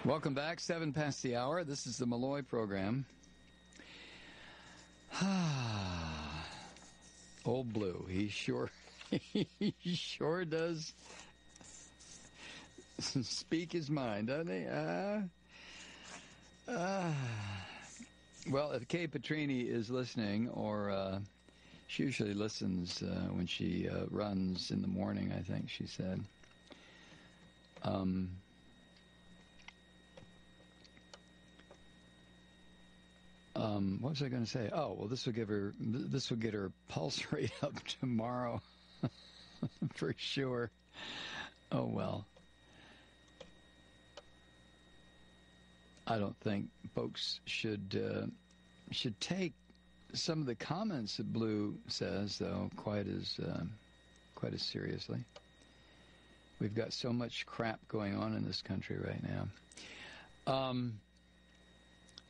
Welcome back, 7 past the hour. This is the Malloy program. Old Blue, he sure does speak his mind, doesn't he? Well, if Kay Petrini is listening, or she usually listens when she runs in the morning, I think she said. What was I going to say? Oh, well, this will get her pulse rate up tomorrow, for sure. Oh well. I don't think folks should take some of the comments that Blue says, though, quite as seriously. We've got so much crap going on in this country right now.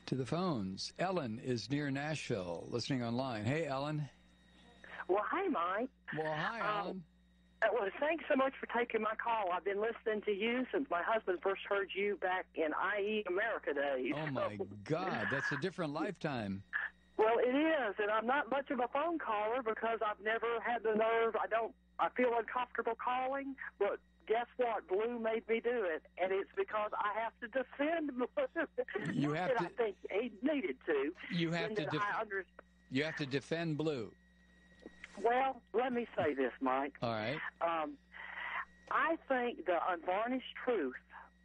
To the phones. Ellen is near Nashville, listening online. Hey, Ellen. Well, hi, Mike. Well, hi, Ellen. Well, thanks so much for taking my call. I've been listening to you since my husband first heard you back in IE America days. Oh, my God. That's a different lifetime. Well, it is, and I'm not much of a phone caller because I've never had the nerve. I feel uncomfortable calling, but guess what? Blue made me do it, and it's because I have to defend Blue. You have to. I think he needed to. You have to. You have to defend Blue. Well, let me say this, Mike. All right. I think the unvarnished truth,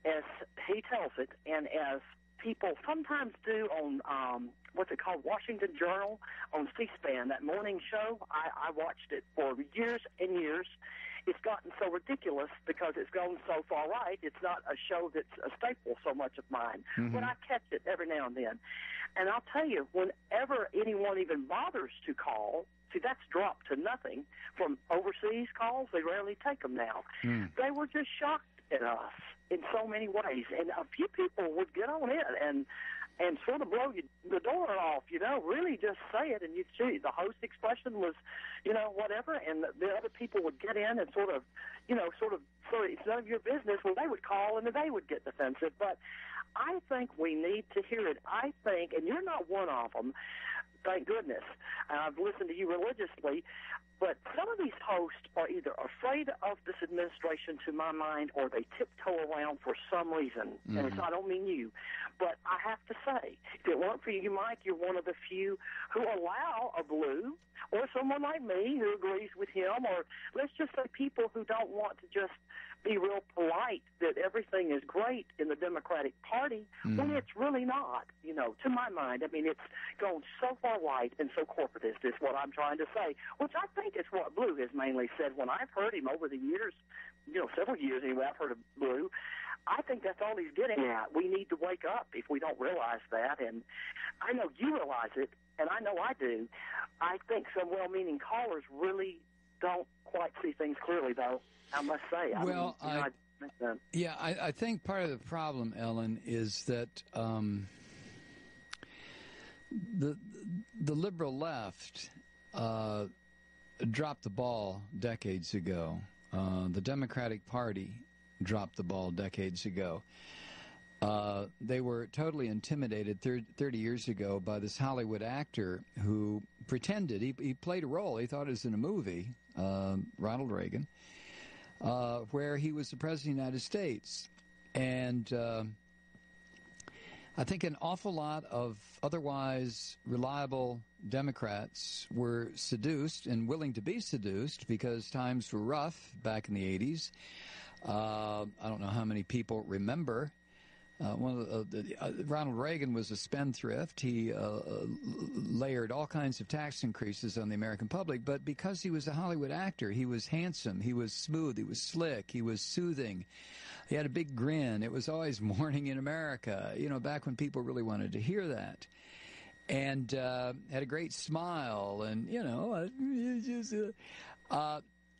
as he tells it, and as people sometimes do on what's it called, Washington Journal on C-SPAN, that morning show. I watched it for years and years. It's gotten so ridiculous because it's gone so far right. It's not a show that's a staple so much of mine. Mm-hmm. But I catch it every now and then. And I'll tell you, whenever anyone even bothers to call, see, that's dropped to nothing from overseas calls. They rarely take them now. They were just shocked at us in so many ways. And a few people would get on it and sort of blow the door off, really just say it. And you'd see the host expression was, whatever. And the other people would get in and sort of, it's none of your business. Well, they would call and they would get defensive. But I think we need to hear it. I think, and you're not one of them, thank goodness. I've listened to you religiously. But some of these hosts are either afraid of this administration, to my mind, or they tiptoe around for some reason. Mm-hmm. And I don't mean you. But I have to say, if it weren't for you, Mike, you're one of the few who allow a Blue or someone like me who agrees with him, or let's just say people who don't want to just be real polite that everything is great in the Democratic Party when it's really not, to my mind. I mean, it's gone so far right and so corporatist is what I'm trying to say, which I think is what Blue has mainly said. When I've heard him over the years, several years anyway, I've heard of Blue, I think that's all he's getting at. We need to wake up if we don't realize that, and I know you realize it, and I know I do. I think some well-meaning callers really don't quite see things clearly, though, I must say. I think part of the problem, Ellen, is that the liberal left dropped the ball decades ago. The Democratic Party dropped the ball decades ago. They were totally intimidated 30 years ago by this Hollywood actor who pretended he played a role. He thought it was in a movie, Ronald Reagan, where he was the President of the United States. And I think an awful lot of otherwise reliable Democrats were seduced and willing to be seduced because times were rough back in the 80s. I don't know how many people remember. Ronald Reagan was a spendthrift. He layered all kinds of tax increases on the American public, but because he was a Hollywood actor, he was handsome, he was smooth, he was slick, he was soothing. He had a big grin. It was always morning in America, back when people really wanted to hear that. And had a great smile, and, and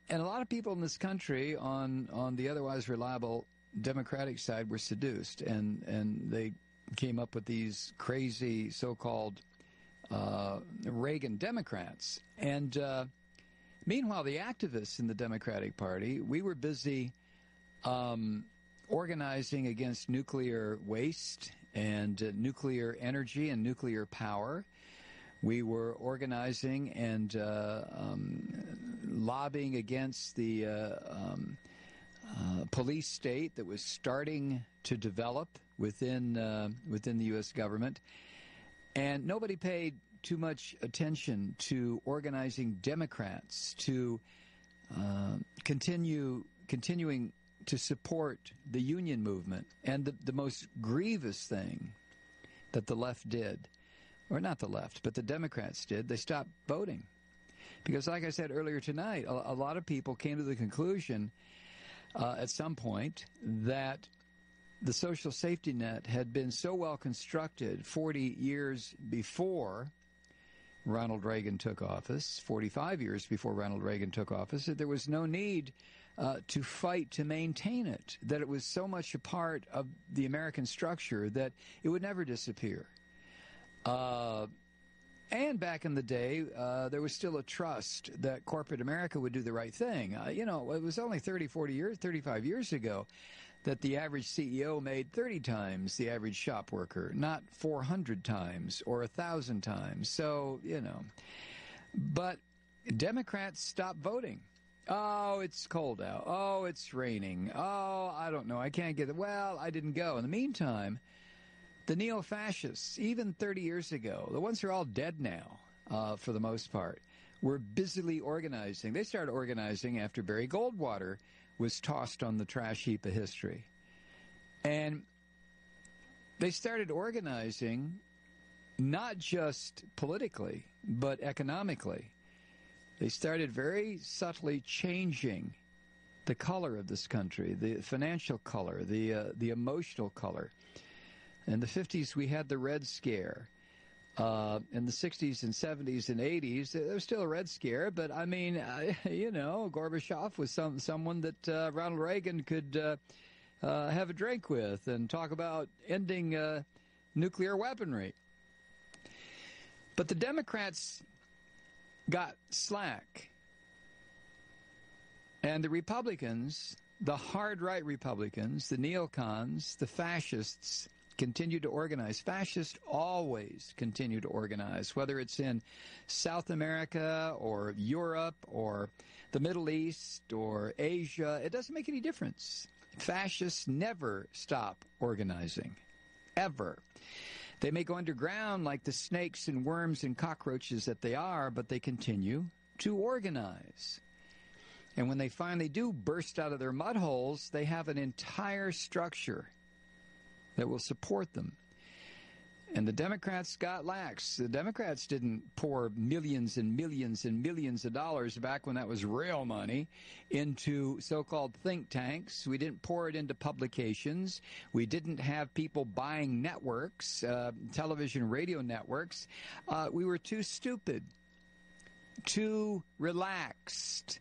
a lot of people in this country on the otherwise reliable Democratic side were seduced, and they came up with these crazy so-called Reagan Democrats. And meanwhile, the activists in the Democratic Party, we were busy organizing against nuclear waste and nuclear energy and nuclear power. We were organizing and lobbying against the police state that was starting to develop within the U.S. government. And nobody paid too much attention to organizing Democrats to continuing to support the union movement. And the most grievous thing that the left did, or not the left, but the Democrats did, they stopped voting. Because like I said earlier tonight, a lot of people came to the conclusion at some point that the social safety net had been so well constructed 40 years before Ronald Reagan took office, 45 years before Ronald Reagan took office, that there was no need to fight to maintain it, that it was so much a part of the American structure that it would never disappear. And back in the day, there was still a trust that corporate America would do the right thing. It was only 35 years ago that the average CEO made 30 times the average shop worker, not 400 times or 1,000 times. So, but Democrats stopped voting. Oh, it's cold out. Oh, it's raining. Oh, I don't know. I can't get it. Well, I didn't go. In the meantime, the neo-fascists, even 30 years ago, the ones who are all dead now, for the most part, were busily organizing. They started organizing after Barry Goldwater was tossed on the trash heap of history. And they started organizing not just politically, but economically. They started very subtly changing the color of this country, the financial color, the emotional color. In the 50s, we had the Red Scare. In the 60s and 70s and 80s, there was still a Red Scare, but I mean, Gorbachev was someone that Ronald Reagan could have a drink with and talk about ending nuclear weaponry. But the Democrats got slack. And the Republicans, the hard right Republicans, the neocons, the fascists, continue to organize. Fascists always continue to organize, whether it's in South America or Europe or the Middle East or Asia. It doesn't make any difference. Fascists never stop organizing, ever. They may go underground like the snakes and worms and cockroaches that they are, but they continue to organize. And when they finally do burst out of their mud holes, they have an entire structure that will support them. And the Democrats got lax. The Democrats didn't pour millions and millions and millions of dollars back when that was real money into so-called think tanks. We didn't pour it into publications. We didn't have people buying networks, television, radio networks. We were too stupid, too relaxed,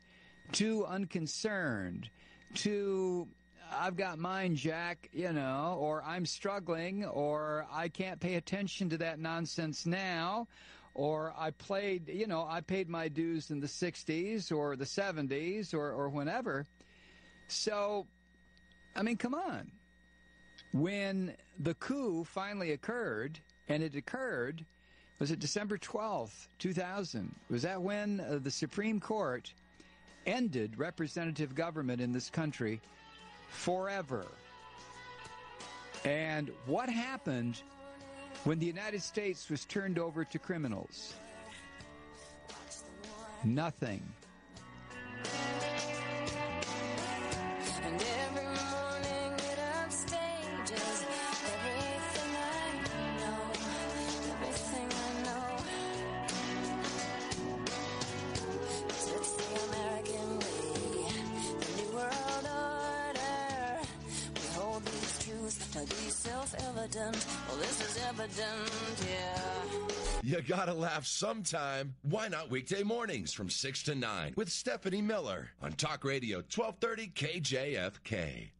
too unconcerned, too I've got mine, Jack, or I'm struggling, or I can't pay attention to that nonsense now, or I paid my dues in the 60s or the 70s or whenever. So, I mean, come on. When the coup finally occurred, and it occurred, was it December 12th, 2000? Was that when the Supreme Court ended representative government in this country forever? And what happened when the United States was turned over to criminals? Nothing. And every morning it upstages everything I know, everything I know. It's the American way, the New World Order. We hold these truths to be self-evident. Well, this is evident, yeah. You gotta laugh sometime. Why not weekday mornings from 6 to 9 with Stephanie Miller on Talk Radio 1230 KJFK.